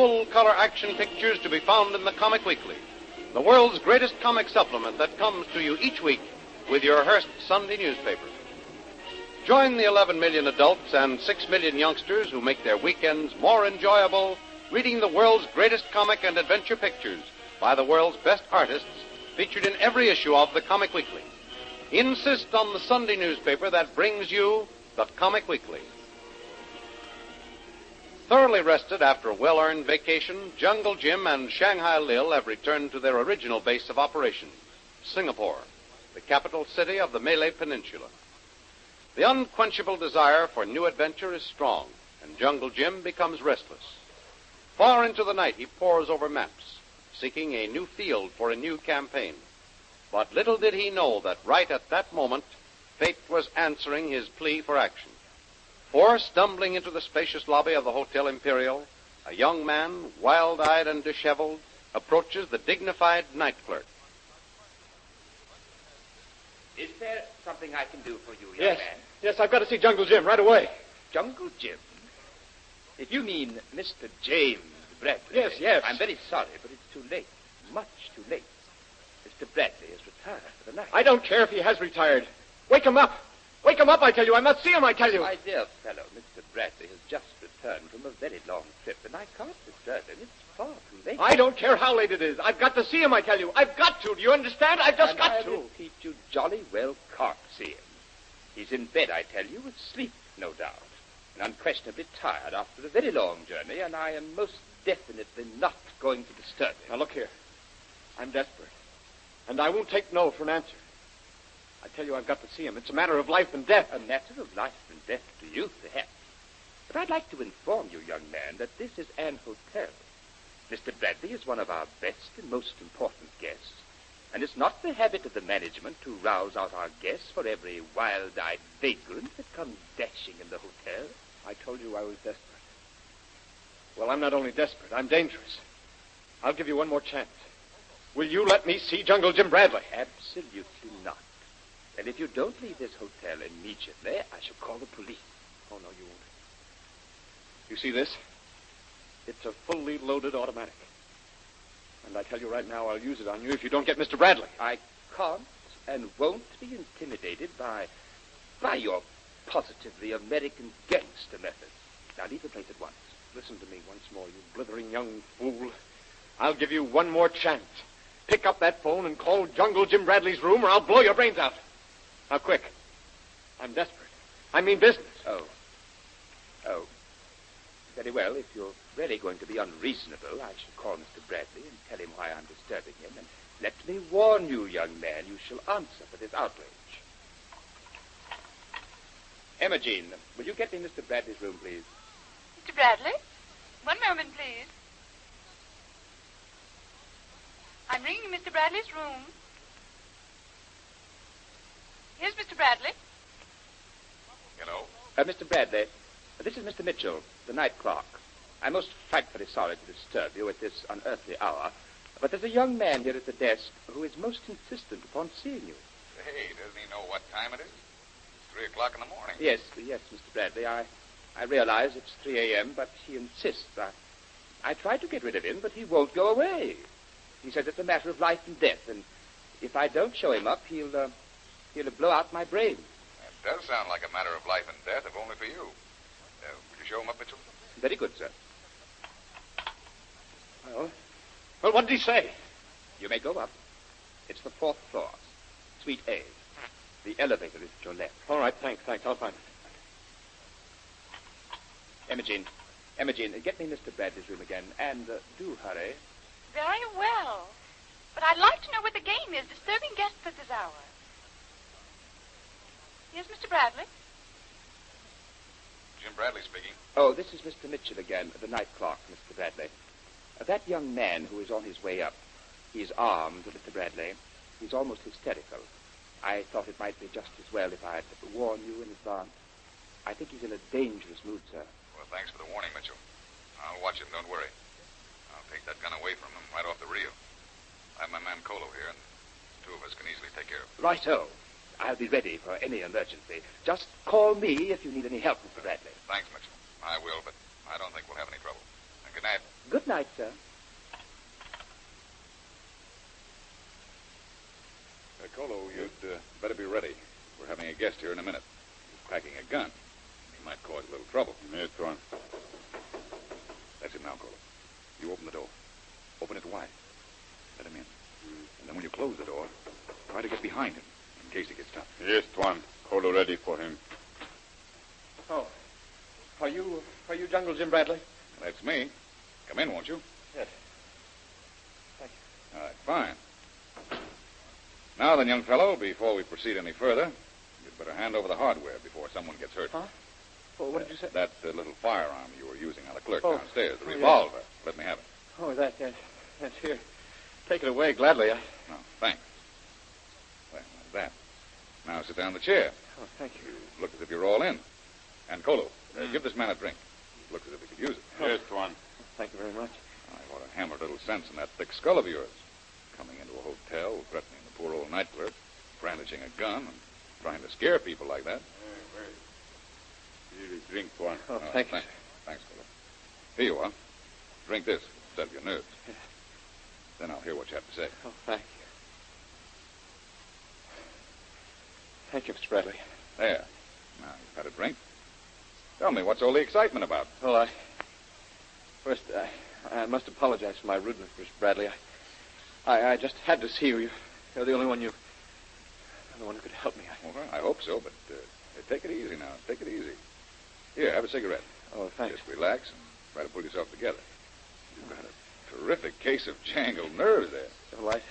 full-color action pictures to be found in the Comic Weekly, the world's greatest comic supplement that comes to you each week with your Hearst Sunday newspaper. Join the 11 million adults and 6 million youngsters who make their weekends more enjoyable reading the world's greatest comic and adventure pictures by the world's best artists featured in every issue of the Comic Weekly. Insist on the Sunday newspaper that brings you the Comic Weekly. Thoroughly rested after a well-earned vacation, Jungle Jim and Shanghai Lil have returned to their original base of operations, Singapore, the capital city of the Malay Peninsula. The unquenchable desire for new adventure is strong, and Jungle Jim becomes restless. Far into the night, he pores over maps, seeking a new field for a new campaign. But little did he know that right at that moment, fate was answering his plea for action. For, stumbling into the spacious lobby of the Hotel Imperial, a young man, wild-eyed and disheveled, approaches the dignified night clerk. Is there something I can do for you, young man? Yes, I've got to see Jungle Jim right away. Jungle Jim? If you mean Mr. James Bradley... Yes. I'm very sorry, but it's too late. Much too late. Mr. Bradley has retired for the night. I don't care if he has retired. Wake him up. Wake him up, I tell you. I must see him, I tell you. My dear fellow, Mr. Bradley has just returned from a very long trip, and I can't disturb him. It's far too late. I don't care how late it is. I've got to see him, I tell you. I've got to. Do you understand? I've just got to. I repeat, you jolly well can't see him. He's in bed, I tell you, asleep, no doubt, and unquestionably tired after a very long journey, and I am most definitely not going to disturb him. Now, look here. I'm desperate, and I won't take no for an answer. I tell you, I've got to see him. It's a matter of life and death. A matter of life and death to you, perhaps. But I'd like to inform you, young man, that this is an hotel. Mr. Bradley is one of our best and most important guests, and it's not the habit of the management to rouse out our guests for every wild-eyed vagrant that comes dashing in the hotel. I told you I was desperate. Well, I'm not only desperate, I'm dangerous. I'll give you one more chance. Will you let me see Jungle Jim Bradley? Absolutely not. And if you don't leave this hotel immediately, I shall call the police. Oh, no, you won't. You see this? It's a fully loaded automatic. And I tell you right now, I'll use it on you if you don't get Mr. Bradley. I can't and won't be intimidated by your positively American gangster methods. Now, leave the place at once. Listen to me once more, you blithering young fool. I'll give you one more chance. Pick up that phone and call Jungle Jim Bradley's room, or I'll blow your brains out. Now, quick. I'm desperate. I mean business. Oh. Very well. If you're really going to be unreasonable, I shall call Mr. Bradley and tell him why I'm disturbing him. And let me warn you, young man, you shall answer for this outrage. Emma Jean, will you get me Mr. Bradley's room, please? Mr. Bradley? One moment, please. I'm ringing Mr. Bradley's room. Here's Mr. Bradley. Hello? Mr. Bradley, this is Mr. Mitchell, the night clerk. I'm most frightfully sorry to disturb you at this unearthly hour, but there's a young man here at the desk who is most insistent upon seeing you. Hey, doesn't he know what time it is? It's 3 o'clock in the morning. Yes, Mr. Bradley. I realize it's 3 a.m., but he insists. I tried to get rid of him, but he won't go away. He says it's a matter of life and death, and if I don't show him up, he'll blow out my brains. That does sound like a matter of life and death, if only for you. Would you show him up, Mitchell? Very good, sir. Well, what did he say? You may go up. It's the 4th floor, Suite A. The elevator is at your left. All right, thanks. I'll find it. Emma Jean, get me Mr. Bradley's room again, and do hurry. Very well. But I'd like to know what the game is, disturbing guests at this hour. Here's Mr. Bradley. Jim Bradley speaking. Oh, this is Mr. Mitchell again, the night clerk, Mr. Bradley. That young man who is on his way up, he's armed, Mr. Bradley. He's almost hysterical. I thought it might be just as well if I'd warn you in advance. I think he's in a dangerous mood, sir. Well, thanks for the warning, Mitchell. I'll watch him, don't worry. I'll take that gun away from him right off the reel. I have my man Colo here, and the 2 of us can easily take care of him. Righto. I'll be ready for any emergency. Just call me if you need any help, Mr. Bradley. Thanks, Mitchell. I will, but I don't think we'll have any trouble. And good night. Good night, sir. Colo, you'd better be ready. We're having a guest here in a minute. He's packing a gun. He might cause a little trouble. Yes, Tuan. That's it now, Colo. You open the door. Open it wide. Let him in. And then when you close the door, try to get behind him in case he gets tough. Yes, Tuan. Colo ready for him. Oh. Are you Jungle Jim Bradley? That's me. Come in, won't you? Yes. Thank you. All right, fine. Now then, young fellow, before we proceed any further, you'd better hand over the hardware before someone gets hurt. Huh? Oh, what did you say? That little firearm you were using on the clerk Oh. downstairs, the Oh, yes. revolver. Let me have it. Oh, that's here. Take it away gladly. Oh, thanks. Well, like that. Now sit down in the chair. Oh, thank you. You look as if you're all in. And Colo, give this man a drink. He looks as if he could use it. Yes, Tuan. Thank you very much. I ought to hammer a little sense in that thick skull of yours. Coming into a hotel, threatening the poor old night clerk, brandishing a gun, and trying to scare people like that. Here is drink, Tuan. Oh, thank you. Thanks, Colo. Here you are. Drink this. Settle your nerves. Yeah. Then I'll hear what you have to say. Oh, thank you. Thank you, Mr. Bradley. There. Now you've had a drink. Tell me, what's all the excitement about? Well, First, I must apologize for my rudeness, Mr. Bradley. I just had to see you. You're the only one who could help me. Well, I hope so, but take it easy now. Take it easy. Here, have a cigarette. Oh, thanks. Just relax and try to pull yourself together. You've got a terrific case of jangled nerves there. Well,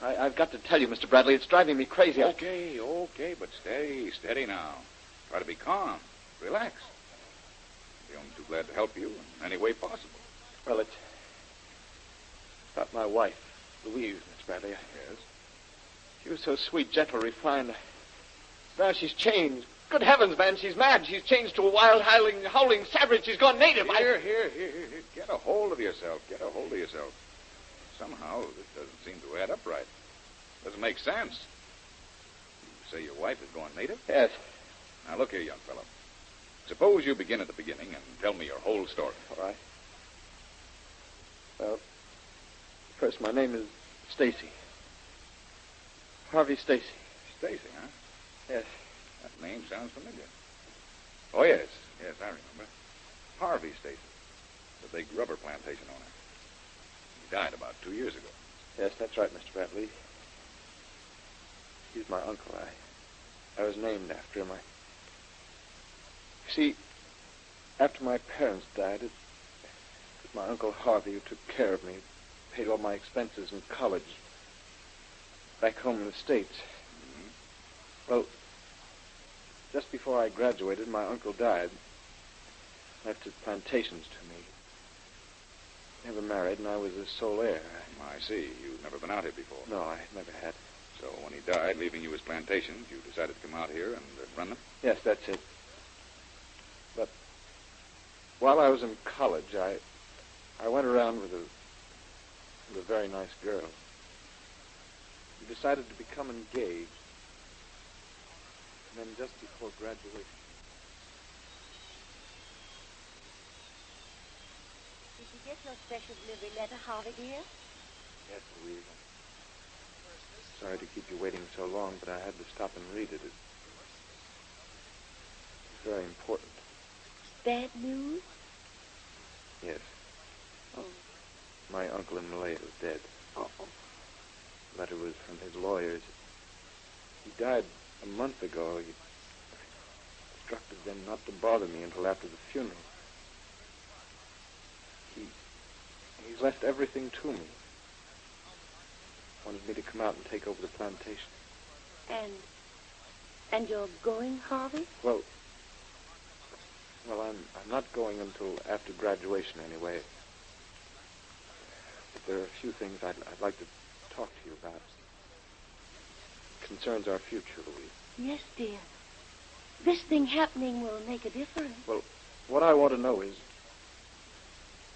I've got to tell you, Mr. Bradley, it's driving me crazy. Okay, but steady now. Try to be calm. Relax. I'll be only too glad to help you in any way possible. Well, it's about my wife, Louise, Mr. Bradley. Yes? She was so sweet, gentle, refined. Now she's changed. Good heavens, man, she's mad. She's changed to a wild, howling savage. She's gone native. Here. Get a hold of yourself. Somehow, this doesn't seem to add up right. Doesn't make sense. You say your wife has gone native? Yes. Now, look here, young fellow. Suppose you begin at the beginning and tell me your whole story. All right. Well, first, my name is Stacey. Harvey Stacey. Stacey, huh? Yes. That name sounds familiar. Oh, yes, I remember. Harvey Stacey, the big rubber plantation owner. He died about 2 years ago. Yes, that's right, Mr. Bradley. He's my uncle. I was named after him. You see, after my parents died, it was my Uncle Harvey who took care of me, paid all my expenses in college, back home in the States. Mm-hmm. Well, just before I graduated, my uncle died. Left his plantations to me. Never married, and I was his sole heir. I see. You've never been out here before. No, I never had. So when he died, leaving you his plantations, you decided to come out here and run them? Yes, that's it. But while I was in college, I went around with a very nice girl. We decided to become engaged. And then just before graduation. Did you get your special delivery letter, Harvey, dear? Yes, Louise. Sorry to keep you waiting so long, but I had to stop and read it. It's very important. Bad news? Yes. Oh. My uncle in Malaya is dead. Oh. The letter was from his lawyers. He died a month ago. He instructed them not to bother me until after the funeral. He's left everything to me. Wanted me to come out and take over the plantation. And you're going, Harvey? Well, I'm not going until after graduation anyway. But there are a few things I'd like to talk to you about. It concerns our future, Louise. Yes, dear. This thing happening will make a difference. Well, what I want to know is,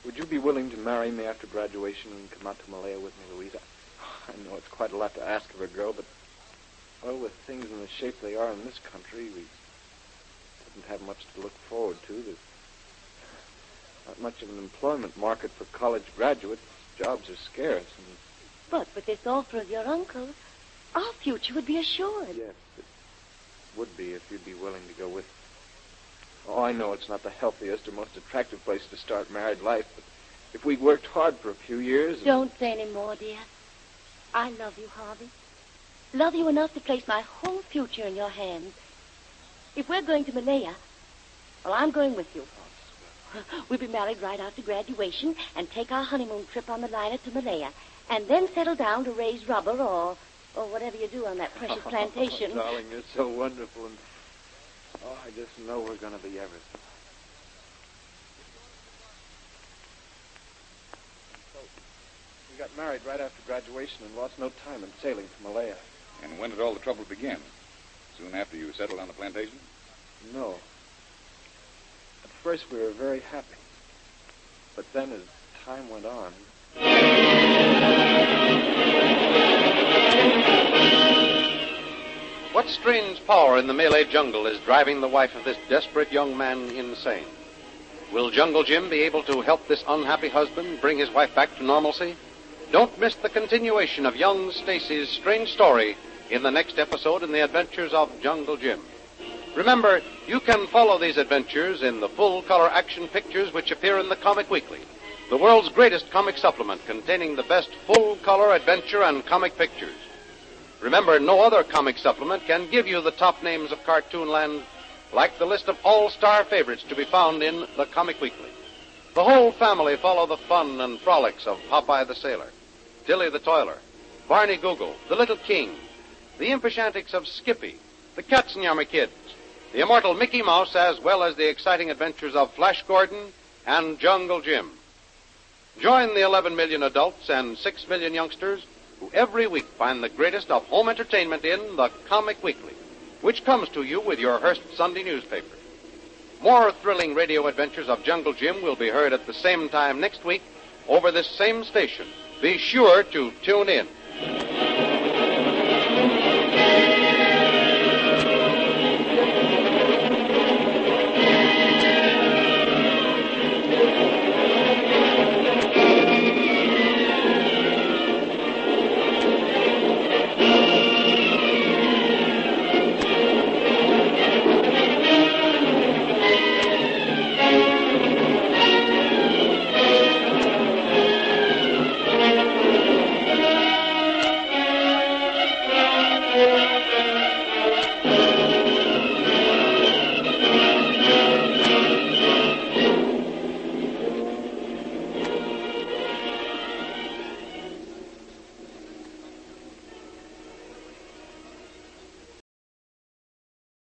would you be willing to marry me after graduation and come out to Malaya with me, Louise? I know it's quite a lot to ask of a girl, but, well, with things in the shape they are in this country, we wouldn't have much to look forward to. There's not much of an employment market for college graduates. Jobs are scarce. And... But with this offer of your uncle, our future would be assured. Yes, it would be if you'd be willing to go with me. Oh, I know it's not the healthiest or most attractive place to start married life, but if we worked hard for a few years... Don't say any more, dear. I love you, Harvey. Love you enough to place my whole future in your hands. If we're going to Malaya, well, I'm going with you. We'll be married right after graduation and take our honeymoon trip on the liner to Malaya, and then settle down to raise rubber or whatever you do on that precious plantation. Oh, darling, you're so wonderful, and I just know we're going to be everything. So, we got married right after graduation and lost no time in sailing to Malaya. And when did all the trouble begin? Soon after you settled on the plantation? No. At first we were very happy. But then as time went on... What strange power in the Malay jungle is driving the wife of this desperate young man insane? Will Jungle Jim be able to help this unhappy husband bring his wife back to normalcy? Don't miss the continuation of young Stacey's strange story in the next episode in the adventures of Jungle Jim. Remember, you can follow these adventures in the full-color action pictures which appear in the Comic Weekly, the world's greatest comic supplement containing the best full-color adventure and comic pictures. Remember, no other comic supplement can give you the top names of Cartoonland like the list of all-star favorites to be found in the Comic Weekly. The whole family follow the fun and frolics of Popeye the Sailor, Tilly the Toiler, Barney Google, the Little King, the impish antics of Skippy, the Katzenjammer Kids, the immortal Mickey Mouse, as well as the exciting adventures of Flash Gordon and Jungle Jim. Join the 11 million adults and 6 million youngsters who every week find the greatest of home entertainment in the Comic Weekly, which comes to you with your Hearst Sunday newspaper. More thrilling radio adventures of Jungle Jim will be heard at the same time next week over this same station. Be sure to tune in.